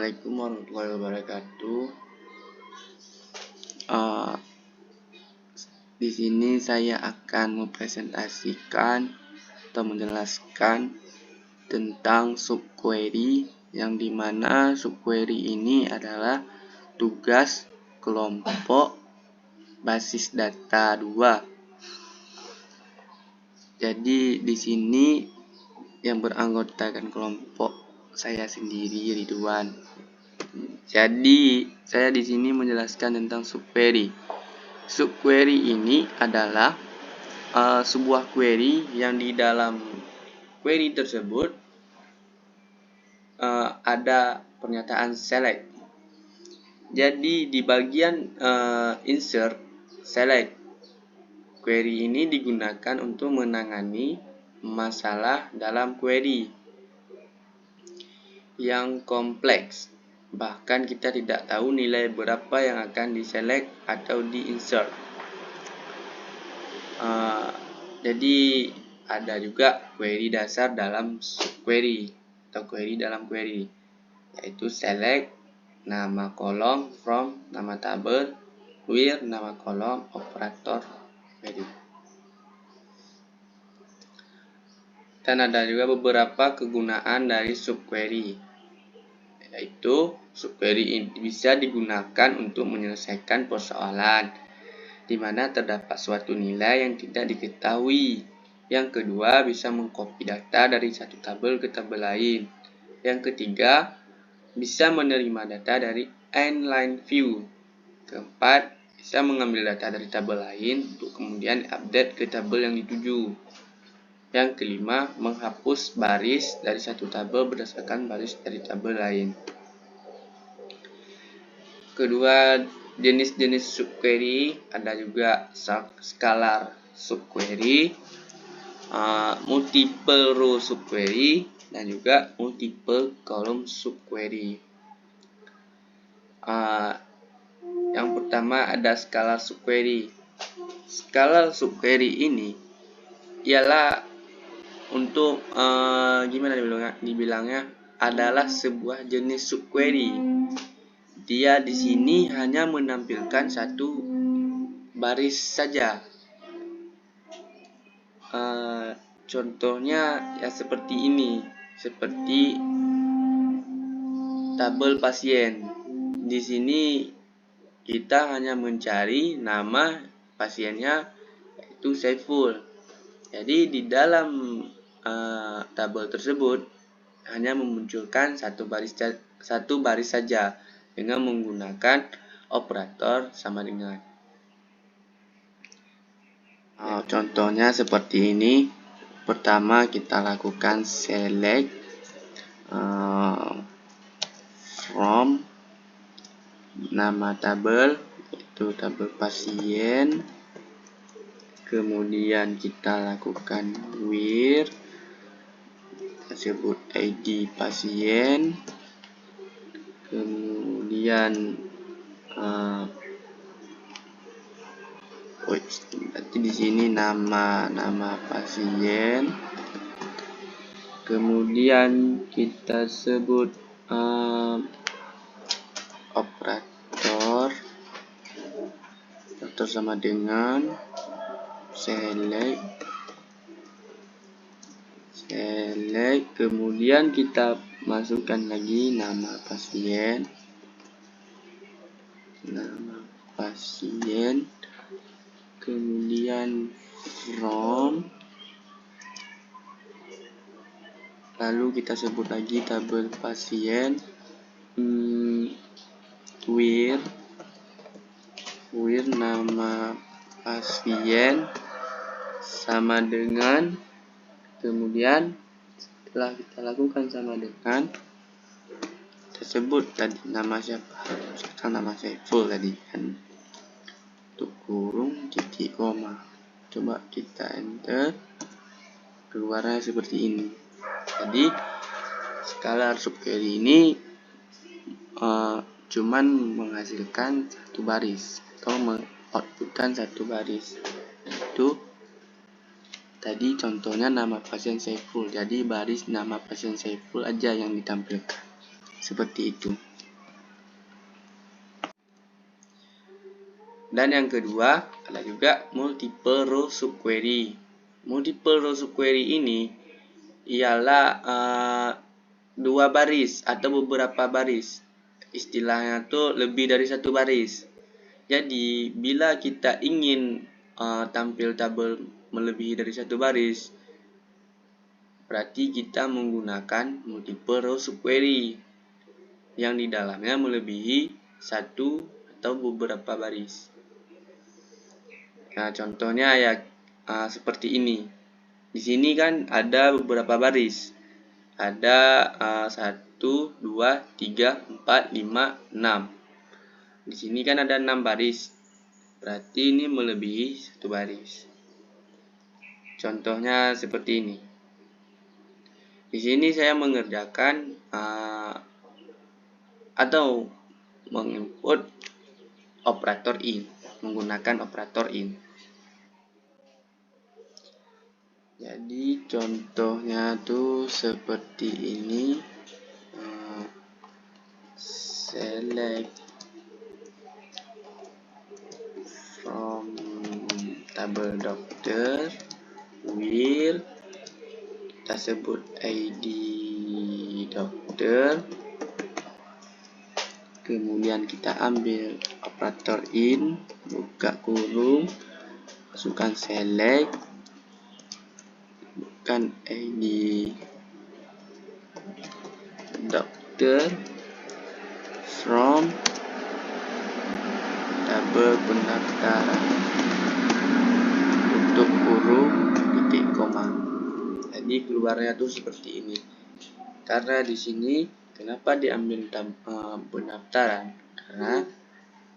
Assalamualaikum warahmatullahi wabarakatuh. Uh, di sini saya akan mempresentasikan atau menjelaskan tentang subquery, yang dimana subquery ini adalah tugas kelompok basis data 2. Jadi di sini yang beranggotakan kelompok saya sendiri, Ridwan. Jadi saya di sini menjelaskan tentang subquery. Subquery ini adalah sebuah query yang di dalam query tersebut ada pernyataan select. Jadi di bagian insert select, query ini digunakan untuk menangani masalah dalam query yang kompleks. Bahkan kita tidak tahu nilai berapa yang akan diselect atau di-insert. Jadi ada juga query dasar dalam subquery atau query dalam query, yaitu select, nama kolom, from, nama tabel, where, nama kolom, operator query. Dan ada juga beberapa kegunaan dari subquery, yaitu subquery ini bisa digunakan untuk menyelesaikan persoalan di mana terdapat suatu nilai yang tidak diketahui. Yang kedua, bisa mengcopy data dari satu tabel ke tabel lain. Yang ketiga, bisa menerima data dari inline view. Keempat, bisa mengambil data dari tabel lain untuk kemudian update ke tabel yang dituju. Yang kelima, menghapus baris dari satu tabel berdasarkan baris dari tabel lain. Kedua jenis-jenis subquery ada juga scalar subquery, multiple row subquery, dan juga multiple column subquery. Yang pertama ada scalar subquery. Scalar subquery ini ialah untuk dibilangnya adalah sebuah jenis subquery. Dia di sini hanya menampilkan satu baris saja. Contohnya ya seperti ini, seperti tabel pasien. Di sini kita hanya mencari nama pasiennya, yaitu Saiful. Jadi di dalam tabel tersebut hanya memunculkan satu baris saja dengan menggunakan operator sama dengan. Contohnya seperti ini. Pertama kita lakukan select from nama tabel, yaitu tabel pasien. Kemudian kita lakukan where, kita sebut ID pasien. Kemudian berarti di sini nama pasien. Kemudian kita sebut operator sama dengan select. Kemudian kita masukkan lagi nama pasien, kemudian from, lalu kita sebut lagi tabel pasien, where nama pasien sama dengan, kemudian setelah kita lakukan sama dengan, kita sebut tadi nama siapa, misalkan nama Saiful tadi kan, untuk kurung titik koma. Coba kita enter, keluarnya seperti ini. Jadi scalar subquery ini cuman menghasilkan satu baris atau mengoutputkan satu baris. Itu tadi contohnya nama pasien Saiful. Jadi baris nama pasien Saiful aja yang ditampilkan. Seperti itu. Dan yang kedua ada juga multiple row subquery. Multiple row subquery ini ialah dua baris atau beberapa baris. Istilahnya tuh lebih dari satu baris. Jadi bila kita ingin tampil tabel melebihi dari satu baris, berarti kita menggunakan multiple row subquery yang di dalamnya melebihi satu atau beberapa baris. Nah, contohnya ya seperti ini. Di sini kan ada beberapa baris. Ada 1, 2, 3, 4, 5, 6. Di sini kan ada 6 baris. Berarti ini melebihi satu baris. Contohnya seperti ini. Di sini saya mengerjakan atau menginput operator in, menggunakan operator in. Jadi contohnya tuh seperti ini. Select from table doctor will, kita sebut ID dokter, kemudian kita ambil operator in, buka kurung, masukkan select, bukan ID dokter from tabel pendaftaran, tutup kurung, titik koma. Jadi keluarnya tuh seperti ini. Karena di sini kenapa diambil pendaftaran? Karena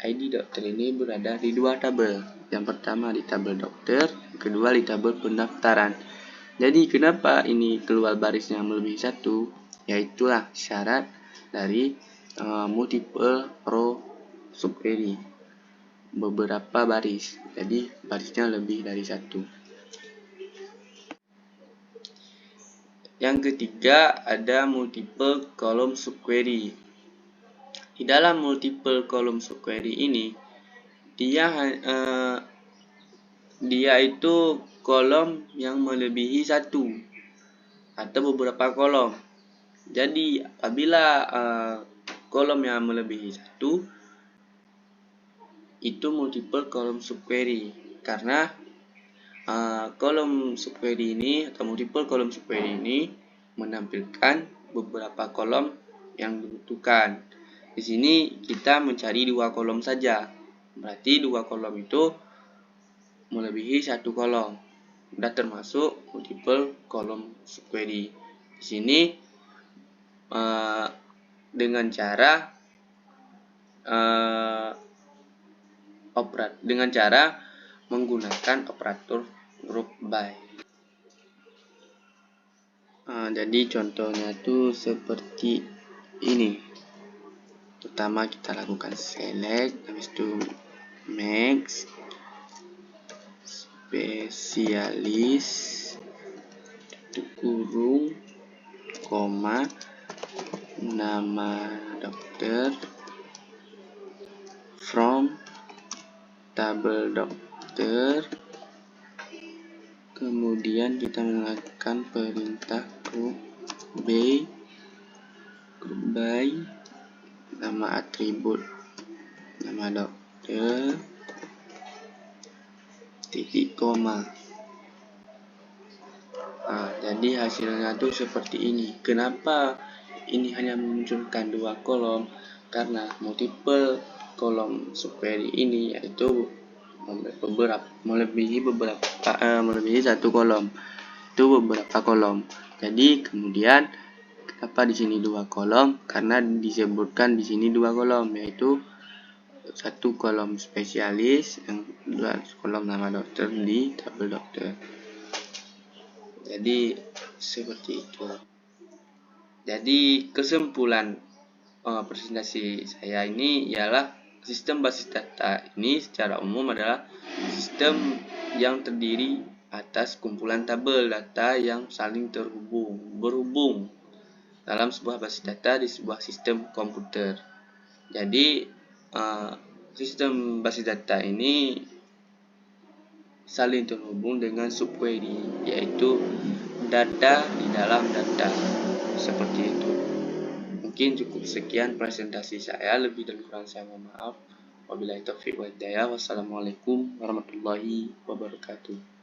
ID dokter ini berada di dua tabel. Yang pertama di tabel dokter, yang kedua di tabel pendaftaran. Jadi kenapa ini keluar barisnya melebihi satu? Yaitulah syarat dari multiple row subquery, beberapa baris. Jadi barisnya lebih dari satu. Yang ketiga ada multiple column subquery. Di dalam multiple column subquery ini dia itu kolom yang melebihi satu atau beberapa kolom. Jadi apabila kolom yang melebihi satu itu multiple column subquery, karena kolom subquery ini atau multiple column subquery ini menampilkan beberapa kolom yang dibutuhkan. Di sini kita mencari dua kolom saja, berarti dua kolom itu melebihi satu kolom. Sudah termasuk multiple column subquery. Di sini dengan cara menggunakan operator group by. Jadi contohnya tuh seperti ini. Pertama kita lakukan select, habis itu max, spesialis, kurung, koma, nama dokter, from tabel dokter, kemudian kita menggunakan perintah group by, nama atribut nama dokter, titik koma. Jadi hasilnya tuh seperti ini. Kenapa ini hanya memunculkan dua kolom? Karena multiple kolom subquery ini yaitu melebihi satu kolom. Itu beberapa kolom. Jadi kemudian kenapa di sini dua kolom? Karena disebutkan di sini dua kolom, yaitu satu kolom spesialis, yang dua kolom nama dokter di tabel dokter. Jadi seperti itu. Jadi kesimpulan presentasi saya ini ialah sistem basis data ini secara umum adalah sistem yang terdiri atas kumpulan tabel data yang saling berhubung dalam sebuah basis data di sebuah sistem komputer. Jadi Sistem basis data ini saling terhubung dengan subquery, yaitu data di dalam data. Seperti itu. Mungkin cukup sekian presentasi saya, lebih dan kurang saya mohon maaf. Wabillahi taufiq wal hidayah. Wassalamualaikum warahmatullahi wabarakatuh.